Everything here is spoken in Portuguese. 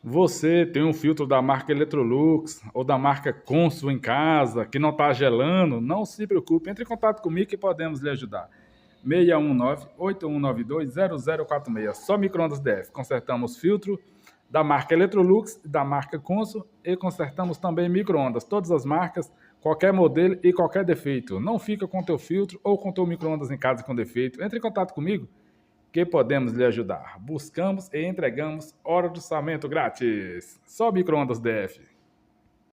Você tem um filtro da marca Electrolux ou da marca Consul em casa que não está gelando? Não se preocupe, entre em contato comigo que podemos lhe ajudar. 619-8192-0046. Só Microondas DF. Consertamos filtro da marca Electrolux e da marca Consul e consertamos também microondas, todas as marcas, qualquer modelo e qualquer defeito. Não fica com teu filtro ou com teu microondas em casa com defeito. Entre em contato comigo que podemos lhe ajudar. Buscamos e entregamos hora de orçamento grátis. Só Microondas DF.